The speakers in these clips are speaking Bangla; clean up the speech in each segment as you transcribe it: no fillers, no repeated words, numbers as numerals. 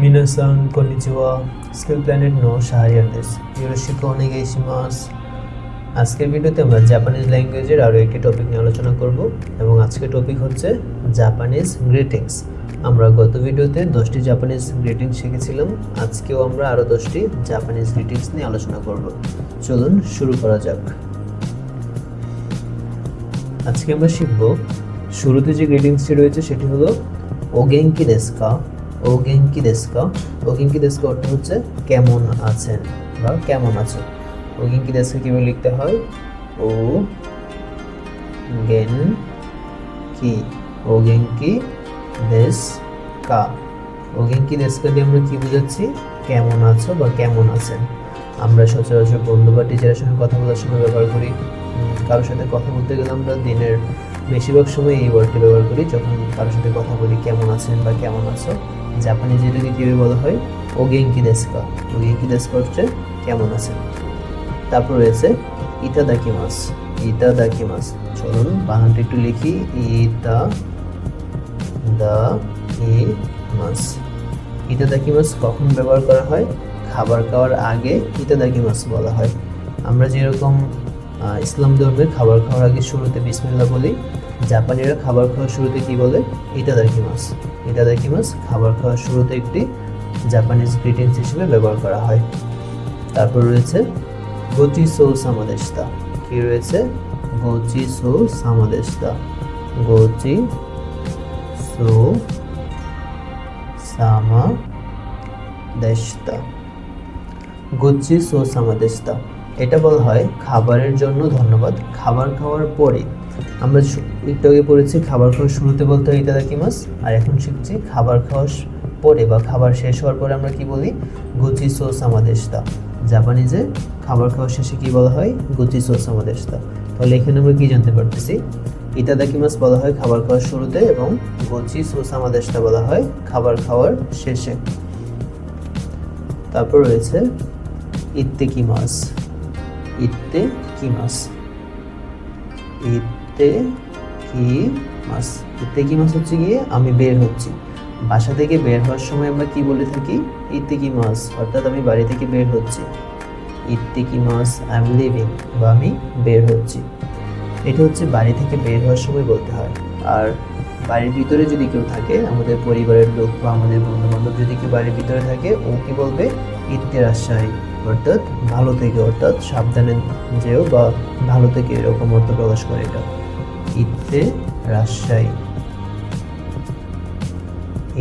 মিনাসান কনিচিওয়া স্কিল প্ল্যানেট নো সাহারিয়ান দেশ ইউরোশিকো ওনেগাইশিমাস। আজকের ভিডিওতে আমরা জাপানিজ ল্যাঙ্গুয়েজের আরও একটি টপিক নিয়ে আলোচনা করব এবং আজকের টপিক হচ্ছে জাপানিজ গ্রিটিংস। আমরা গত ভিডিওতে 10টি জাপানিজ গ্রিটিংস শিখেছিলাম, আজকেও আমরা আরও 10টি জাপানিজ গ্রিটিংস নিয়ে আলোচনা করব। চলুন শুরু করা যাক। আজকে আমরা শিখব শুরুতে যে গ্রিটিংসটি রয়েছে সেটি হলো ওগেনকি দেসু কা। ওগেনকি দেসু কা, ওগেনকি দেসু কা অর্থ হচ্ছে কেমন আছেন বা কেমন আছো। ওগেনকি দেসু কা কিভাবে লিখতে হয়? ও গেন কি, ওগেনকি দেসু কা। ওগেনকি দেসু কা দিয়ে আমরা কি বোঝাচ্ছি? কেমন আছো বা কেমন আছেন। আমরা সচরাচর বন্ধু বা টিচারের সঙ্গে কথা বলার সময় ব্যবহার করি। কারোর সাথে কথা বলতে গেলে আমরা দিনের বেশিরভাগ সময় এই ওয়ার্ডটি ব্যবহার করি যখন কারোর সাথে কথা বলি, কেমন আছেন বা কেমন আছো। জাপানিজ এটাকে কীভাবে বলা হয়? ওগেনকি দেসু কা। ওগেনকি দেসু কা হচ্ছে কেমন আছেন। তারপর রয়েছে ইতাদাকিমাস। ইতাদাকিমাস, চলুন বানানটা একটু লিখি। ইতাদাকিমাস। ইতাদাকিমাস কখন ব্যবহার করা হয়? খাবার খাওয়ার আগে ইতাদাকিমাস বলা হয়। আমরা যেরকম ইসলাম ধর্মের খাবার খাওয়ার আগে শুরুতে বিসমিল্লাহ বলি, জাপানিরা খাবার খাওয়ার শুরুতে কি বলে? ইতাদাকিমাস। ইতাদাকিমাস খাবার খাওয়ার শুরুতে একটি জাপানিজ গ্রিটিংস হিসেবে ব্যবহার করা হয়। তারপর রয়েছে গোচিসো সামাদেশিতা। কি রয়েছে? গোচিসো সামাদেশিতা। গোচিসো সামাদেশিতা। গোচিসো সামাদেশিতা, এটা বলা হয় খাবারের জন্য ধন্যবাদ। খাবার খাওয়ার পরে, আমরা একটু আগে পড়েছি খাবার খাওয়ার শুরুতে বলতে হয় ইতাদাকিমাস, আর এখন শিখছি খাবার খাওয়ার পরে বা খাবার শেষ হওয়ার পরে আমরা কি বলি? গোচিসো সামাদেশিতা। জাপানিজে খাবার খাওয়ার শেষে কি বলা হয়? গোচিসো সামাদেশিতা। তাহলে এখানে আমরা কি জানতে পারতেছি? ইতাদাকিমাস বলা হয় খাবার খাওয়ার শুরুতে এবং গোচিসো সামাদেশিতা বলা হয় খাবার খাওয়ার শেষে। তারপর রয়েছে ইত্তেকিমাস। ইত্তেকিমাস। ইত্তেকিমাস। ইত্তেকিমাস হচ্ছে গিয়ে আমি বের হচ্ছি। বাসা থেকে বের হওয়ার সময় আমরা কি বলে থাকি? ইত্তেকিমাস, অর্থাৎ আমি বাড়ি থেকে বের হচ্ছি। ইত্তেকিমাস, আই এম লিভিং, বা আমি বের হচ্ছি। এটা হচ্ছে বাড়ি থেকে বের হওয়ার সময় বলতে হয়। আর বাড়ির ভিতরে যদি কেউ থাকে, আমাদের পরিবারের লোক বা আমাদের বন্ধু বান্ধব যদি কেউ বাড়ির ভিতরে থাকে, ও কি বলবে? ইত্তেরাশাই, অর্থাৎ ভালো থেকে, অর্থাৎ সাবধানে যেও বা ভালো থেকে, এরকম অর্থ প্রকাশ করে এটা। ইত্তেরাশাই।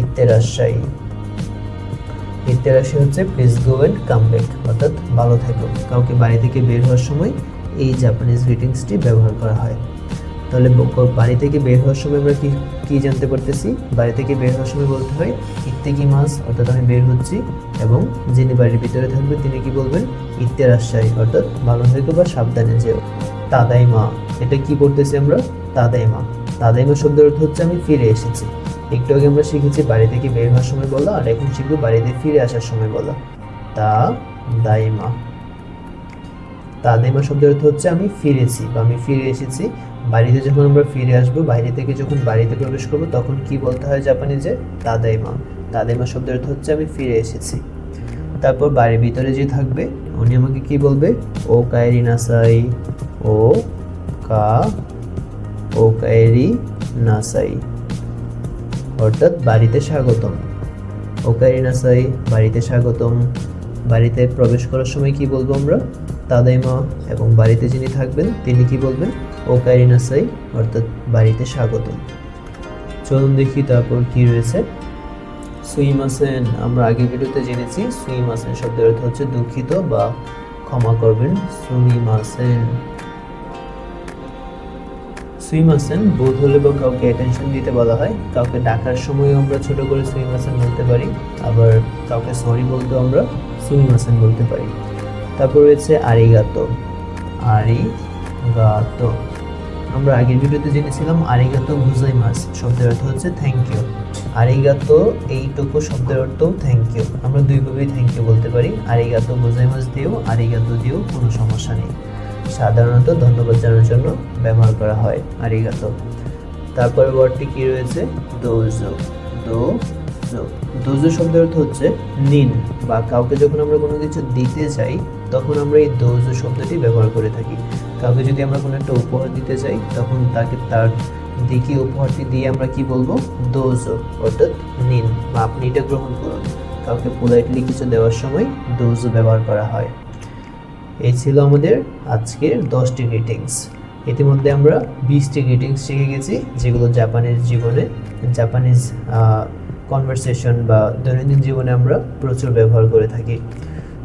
ইত্তেরাশাই। ইত্তেরাশাই হচ্ছে please go and come back, অর্থাৎ ভালো থেকো। কাউকে বাড়ি থেকে বের হওয়ার সময় এই জাপানিজ গ্রিটিংসটি ব্যবহার করা হয়। তাহলে বাড়ি থেকে বের হওয়ার সময় আমরা কি জানতে পারতেছি? বাড়ি থেকে বের হওয়ার সময় বলতে হয় ইত্তেকিমাস, অর্থাৎ আমি বের হচ্ছি, এবং যিনি বাড়ির ভিতরে থাকবেন তিনি কি বলবেন? ইত্তেরাশাই, অর্থাৎ ভালো থেকো বা সাবধানে যেও। তাদাইমা, এটা কি পড়তেছি আমরা? তাদাইমা। তাদাইমা শব্দের অর্থ হচ্ছে আমি ফিরে এসেছি। একটু আগে আমরা শিখেছি বাড়ি থেকে বের হওয়ার সময় বলা, আর এখন শিখবো বাড়িতে ফিরে আসার সময় বলা। তাদাইমা। তাদাইমা শব্দের অর্থ হচ্ছে আমি ফিরেছি বা আমি ফিরে এসেছি। বাড়িতে যখন আমরা ফিরে আসবো, বাইরে থেকে যখন বাড়িতে প্রবেশ করবো, তখন কি বলতে হয় জাপানিজে? তাদাইমা। তাদাইমা শব্দের অর্থ হচ্ছে আমি ফিরে এসেছি। তারপর বাড়ির ভিতরে যে থাকবে, উনি আমাকে কি বলবে? ও কায়েরি নাসাই। ও কায়েরি নাসাই, অর্থাৎ বাড়িতে স্বাগতম। ও কায়েরি নাসাই, বাড়িতে স্বাগতম। বাড়িতে প্রবেশ করার সময় কি বলবো আমরা? তাদাইমা। এবং বাড়িতে যিনি থাকবেন তিনি কি বলবেন? ও কায়েরি নাসাই, অর্থাৎ বাড়িতে স্বাগতম। চলুন দেখি তারপর কি রয়েছে। সুইমাসেন, আমরা আগের ভিডিওতে জেনেছি সুইমাসেন শব্দের অর্থ হচ্ছে দুঃখিত বা ক্ষমা করবেন। সুইমাসেন। সুইমাসেন বোধ হলে বা কাউকে অ্যাটেনশন দিতে বলা হয়। কাউকে ডাকার সময় আমরা ছোট করে সুইমাসেন বলতে পারি, আবার কাউকে সরি বলতেও আমরা সুইমাসেন বলতে পারি। তারপর রয়েছে আরিগাতো। আরিগাতো, আমরা আগের ভিডিওতে জেনেছিলাম আরিগাতো গোজাইমাস শব্দের অর্থ হচ্ছে থ্যাংক ইউ। আরিগাতো এইটুকু শব্দের অর্থ থ্যাংক ইউ। আমরা দুইভাবেই থ্যাংক ইউ বলতে পারি, আরিগাতো গোজাইমাস দিয়েও, আরিগাতো দিয়েও, কোনো সমস্যা নেই। সাধারণত ধন্যবাদ জানানোর জন্য ব্যবহার করা হয় আরিগাতো। তারপরে ওয়ার্ডটি কি রয়েছে? দোজো। দোজো। দোজো শব্দের অর্থ হচ্ছে নিন, বা কাউকে যখন আমরা কোনো কিছু দিতে যাই তখন আমরা এই দোজো শব্দটি ব্যবহার করে থাকি। কাউকে যদি আমরা কোনো একটা উপহার দিতে চাই তখন তাকে তার দিকে উপহারটি দিয়ে আমরা কি বলবো? দোজো, অর্থাৎ নিন বা আপনি এটা গ্রহণ করুন। কাউকে পোলাইটলি কিছু দেওয়ার সময় দোজো ব্যবহার করা হয়। এই ছিল আমাদের আজকের 10টি গ্রিটিংস। ইতিমধ্যে আমরা 20টি গ্রিটিংস শিখে গেছি, যেগুলো জাপানিজ জীবনে, জাপানিজ কনভারসেশন বা দৈনন্দিন জীবনে আমরা প্রচুর ব্যবহার করে থাকি।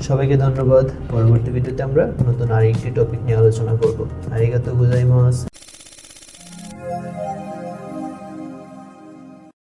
সবাইকে ধন্যবাদ। পরবর্তী ভিডিওতে আমরা নতুন আরেকটি টপিক নিয়ে আলোচনা করব। আরিগাতো গোজাইমাস।